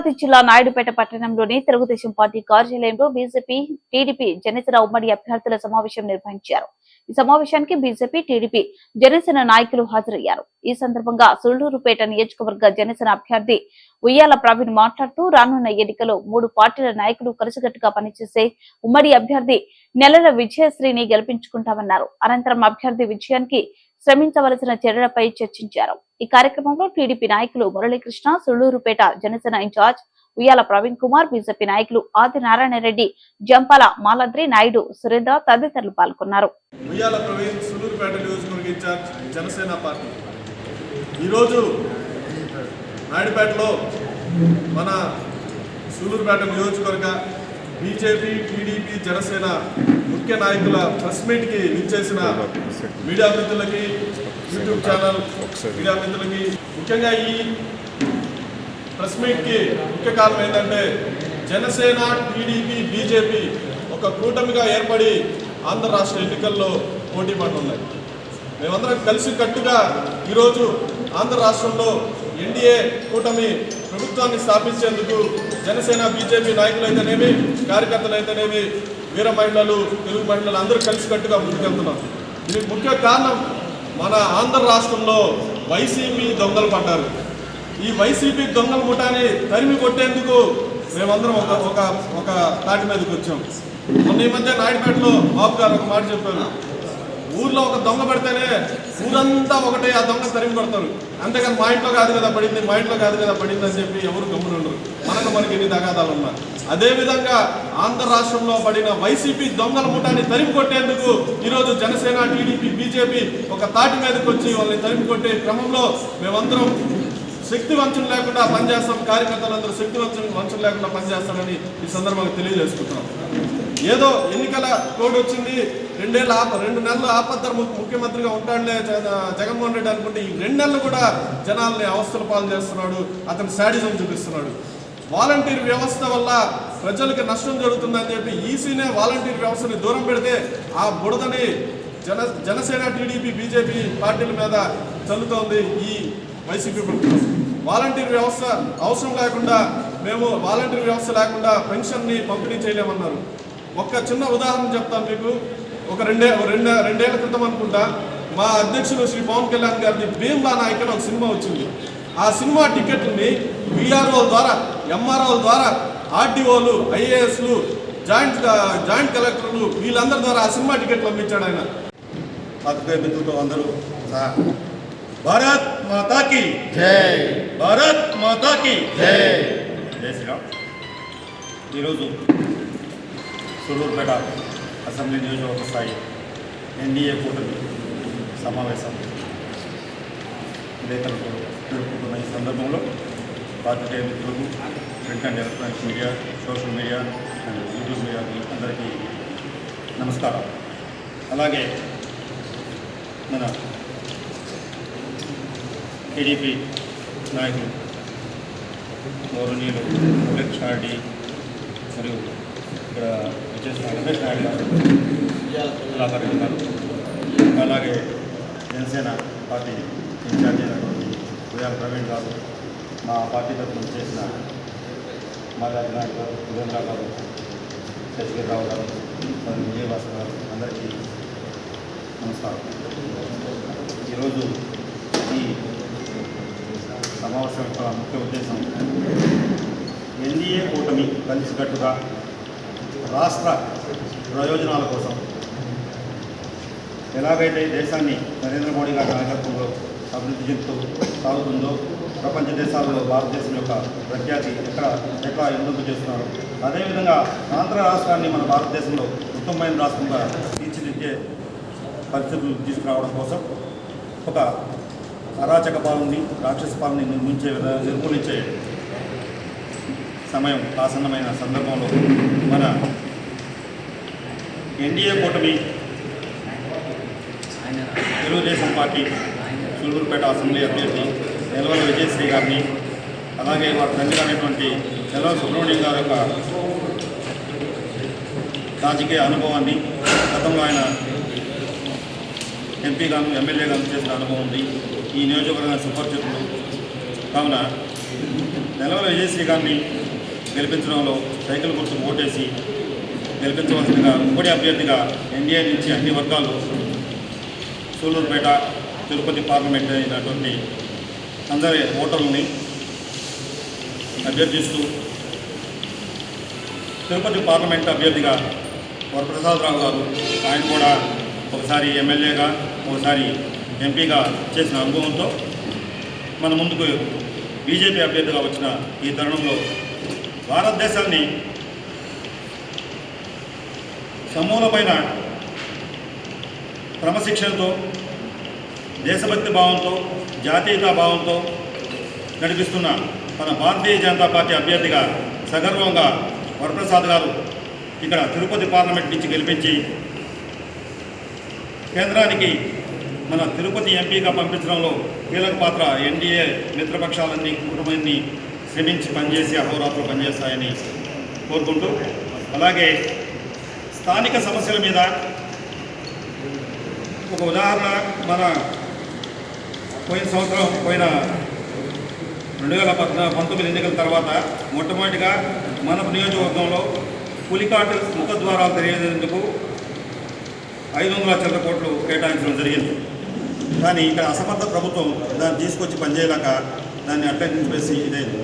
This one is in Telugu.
తిరుపతి జిల్లా నాయుడుపేట పట్టణంలోని తెలుగుదేశం పార్టీ కార్యాలయంలో బీజేపీ, టీడీపీ, జనసేన ఉమ్మడి అభ్యర్థుల సమావేశం నిర్వహించారు. ఈ సమావేశానికి బీజేపీ, టీడీపీ, జనసేన నాయకులు హాజరయ్యారు. ఈ సందర్భంగా సూళ్లూరుపేట నియోజకవర్గ జనసేన అభ్యర్థి ఉయ్యాల ప్రవీణ్ మాట్లాడుతూ రానున్న ఎన్నికల్లో 3 పార్టీల నాయకులు కలిసికట్టుగా పనిచేసే ఉమ్మడి అభ్యర్థి నెలల విజయశ్రీని గెలిపించుకుంటామన్నారు. అనంతరం అభ్యర్థి విజయానికి శ్రమించవలసిన చర్యలపై చర్చించారు. ఈ కార్యక్రమంలో టీడీపీ నాయకులు మురళీకృష్ణ, సూళ్లూరుపేట జనసేన ఇన్ఛార్జ్ ఉయ్యాల ప్రవీణ్ కుమార్, బీజేపీ నాయకులు ఆది నారాయణ రెడ్డి, జంపాల మాలాద్రి నాయుడు, సురేంద్ర తదితరులు పాల్గొన్నారు. ఉయ్యాల ప్రవీణ్, సూళ్లూరుపేట నియోజకవర్గ ఇన్ఛార్జ్ జనసేన పార్టీ. ఈరోజు నాయుడుపేటలో మన సూళ్లూరుపేట నియోజకవర్గ బీజేపీ, టీడీపీ, జనసేన ముఖ్య నాయకుల ప్రెస్ మీట్కి విచ్చేసిన మీడియా మిత్రులకి, యూట్యూబ్ ఛానల్ మీడియా మిత్రులకి, ముఖ్యంగా ఈ ప్రెస్ మీట్కి ముఖ్య కారణం ఏంటంటే జనసేన, టీడీపీ, బీజేపీ ఒక కూటమిగా ఏర్పడి ఆంధ్ర రాష్ట్ర ఎన్నికల్లో పోటీ పడుతున్నాయి. మేమందరం కలిసి కట్టుగా ఈరోజు ఆంధ్ర రాష్ట్రంలో ఎన్డీఏ కూటమి ప్రభుత్వాన్ని స్థాపించేందుకు జనసేన, బీజేపీ నాయకులైతేనేమి, కార్యకర్తలైతేనేమి, వీర మహిళలు, తెలుగు మహిళలు అందరూ కలిసికట్టుగా ముందుకెళ్తున్నాం. దీనికి ముఖ్య కారణం మన ఆంధ్ర రాష్ట్రంలో వైసీపీ దొంగలు పడ్డారు. ఈ వైసీపీ దొంగల ముఠాని తరిమి కొట్టేందుకు మేమందరం ఒక తాటి మీదకి వచ్చాం. మొన్న ఈ మధ్య నాయుడుపేటలో బాబు గారు ఒక మాట చెప్పారు, ఊర్లో ఒక దొంగ పడితేనే ఊరంతా ఒకటే ఆ దొంగ తరిమి కొడతారు, అంతేకాని మా ఇంట్లో కాదు కదా పడింది, మా ఇంట్లో కాదు కదా పడింది అని చెప్పి ఎవరు గమ్మునుండరు. మనకి ఎన్ని తగాదాలు ఉన్నా అదేవిధంగా ఆంధ్ర రాష్ట్రంలో పడిన వైసీపీ దొంగల ముఠాన్ని తరిమి కొట్టేందుకు ఈరోజు జనసేన, టీడీపీ, బీజేపీ ఒక తాటి మీదకి వచ్చి వాళ్ళని తరిమి కొట్టే క్రమంలో మేమందరం శక్తి వంచన లేకుండా పనిచేస్తాం. కార్యకర్తలందరూ శక్తి వంచన లేకుండా పనిచేస్తామని ఈ సందర్భంగా తెలియజేసుకుంటున్నాం. ఏదో ఎన్నికల కోడ్ వచ్చింది, 2 నెలలు ఆపద్దరు ముఖ్యమంత్రిగా ఉంటాడులే జగన్మోహన్ రెడ్డి అనుకుంటే ఈ 2 నెలలు కూడా జనాల్ని అవస్థల పాలు చేస్తున్నాడు, అతను శాడిజం చూపిస్తున్నాడు. వాలంటీర్ వ్యవస్థ వల్ల ప్రజలకు నష్టం జరుగుతుందని చెప్పి ఈసీనే వాలంటీర్ వ్యవస్థని దూరం పెడితే ఆ బుడదని జనసేన, టీడీపీ, బీజేపీ పార్టీల మీద చల్లుతోంది ఈ వైసీపీ ప్రభుత్వం. వాలంటీర్ వ్యవస్థ అవసరం లేకుండా మేము వాలంటీర్ వ్యవస్థ లేకుండా పెన్షన్ని పంపిణీ చేయలేమన్నారు. ఒక్క చిన్న ఉదాహరణ చెప్తాను మీకు. ఒక రెండేళ్ల క్రితం అనుకుంటా మా అధ్యక్షులు శ్రీ పవన్ కళ్యాణ్ గారిది భీమ్లా నాయక్ అని ఒక సినిమా వచ్చింది. ఆ సినిమా టికెట్లని వీఆర్ఓల ద్వారా, ఎంఆర్ఓల ద్వారా, ఆర్డీఓలు, ఐఏఎస్లు, జాయింట్ కలెక్టర్లు వీళ్ళందరి ద్వారా ఆ సినిమా టికెట్లు పంపించాడు ఆయన. పాత్రికేయ మిత్రులతో అందరూ భారత్ మాతాకి జై, భారత్ మాతాకి జై, జై శ్రీరామ్. ఈరోజు సూళ్లూరుపేట అసెంబ్లీ నియోజకవర్గ స్థాయి ఎన్డీఏ కూటమి సమావేశం నేతలతో జరుపుకుంటున్న ఈ సందర్భంలో పాత్రికేయ మిత్రులకు, print and electronic media, social media and YouTube media అందరికీ నమస్కారం. అలాగే మన టీడీపీ నాయకులు గౌరవనీయులు మురళీకృష్ణ రెడ్డి మరియు ఇక్కడ వచ్చేసిన రమేష్ నాయుడు గారు కళాకారులు ఉన్నారు. అలాగే జనసేన పార్టీ ఇన్ఛార్జి అయినటువంటి ఉయ్యాల ప్రవీణ్ గారు, మా పార్టీ తరఫున చేసిన మాలాద్రి నాయుడు గారు, సురేంద్ర గారు, శశిగిరిరావు గారు మరియు విజయవాస గారు అందరికీ నమస్కారం. ఈరోజు ఈ సమావేశం యొక్క ముఖ్య ఉద్దేశం ఎన్డీఏ కూటమి కలిసికట్టుగా రాష్ట్ర ప్రయోజనాల కోసం ఎలాగైతే దేశాన్ని నరేంద్ర మోడీ గారి నాయకత్వంలో అభివృద్ధి చెందుతూ సాగుతుందో, ప్రపంచ దేశాలలో భారతదేశం యొక్క ప్రఖ్యాతి ఎట్లా ఎందుకు చేస్తున్నారు, అదేవిధంగా ఆంధ్ర రాష్ట్రాన్ని మన భారతదేశంలో ఉత్తమమైన రాష్ట్రంగా తీర్చిదిద్దే పరిస్థితులు తీసుకురావడం కోసం ఒక అరాచక పాలనని, రాక్షస పాలనని నిర్మూలించే సమయం ఆసన్నమైన సందర్భంలో మన ఎన్డీఏ కూటమి తెలుగుదేశం పార్టీ సూళ్లూరుపేట అసెంబ్లీ అభ్యర్థి నెలవల విజయశ్రీ గారిని, అలాగే వారి తండ్రి అనేటువంటి నెలవల సుబ్రహ్మణ్యం గారి యొక్క రాజకీయ అనుభవాన్ని, గతంలో ఆయన ఎంపీగాను, ఎమ్మెల్యేగాను చేసిన అనుభవం ఉంది. ఈ నియోజకవర్గ సుపరిచితులు కావున నెలవల విజయశ్రీ గారిని గెలిపించడంలో సైకిల్ గుర్తుకు ఓటేసి గెలిపించవలసిందిగా ఉమ్మడి అభ్యర్థిగా ఎన్డీఏ నుంచి అన్ని వర్గాలు సూలూరుపేట తిరుపతి పార్లమెంట్ అయినటువంటి అందరి ఓటర్లని అభ్యర్థిస్తూ తిరుపతి పార్లమెంట్ అభ్యర్థిగా వరప్రసాదరావు గారు, ఆయన కూడా ఒకసారి ఎమ్మెల్యేగా ఒకసారి ఎంపీగా చేసిన అనుభవంతో మన ముందుకు బీజేపీ అభ్యర్థిగా వచ్చిన ఈ తరుణంలో భారతదేశాన్ని సమూలమైన క్రమశిక్షణతో, దేశభక్తి భావంతో, జాతీయతా భావంతో నడిపిస్తున్న మన భారతీయ జనతా పార్టీ అభ్యర్థిగా సగర్వంగా వరప్రసాద్ గారు ఇక్కడ తిరుపతి పార్లమెంట్ నుంచి గెలిపించి కేంద్రానికి మన తిరుపతి ఎంపీగా పంపించడంలో కీలక పాత్ర ఎన్డీఏ మిత్రపక్షాలన్నీ కుటుంబాన్ని శ్రమించి పనిచేసి అహోరాత్రులు పనిచేస్తాయని కోరుకుంటూ, అలాగే స్థానిక సమస్యల మీద ఒక ఉదాహరణ, మన పోయిన 2019 ఎన్నికల తర్వాత మొట్టమొదటిగా మన నియోజకవర్గంలో పులికాటు ముఖద్వారాలు తెలియజేందుకు 500 కోట్లు కేటాయించడం జరిగింది. కానీ ఇక్కడ అసమర్థ ప్రభుత్వం దాన్ని తీసుకొచ్చి పనిచేయలేక దాన్ని అట్లా నిలిపేసి ఇదైంది.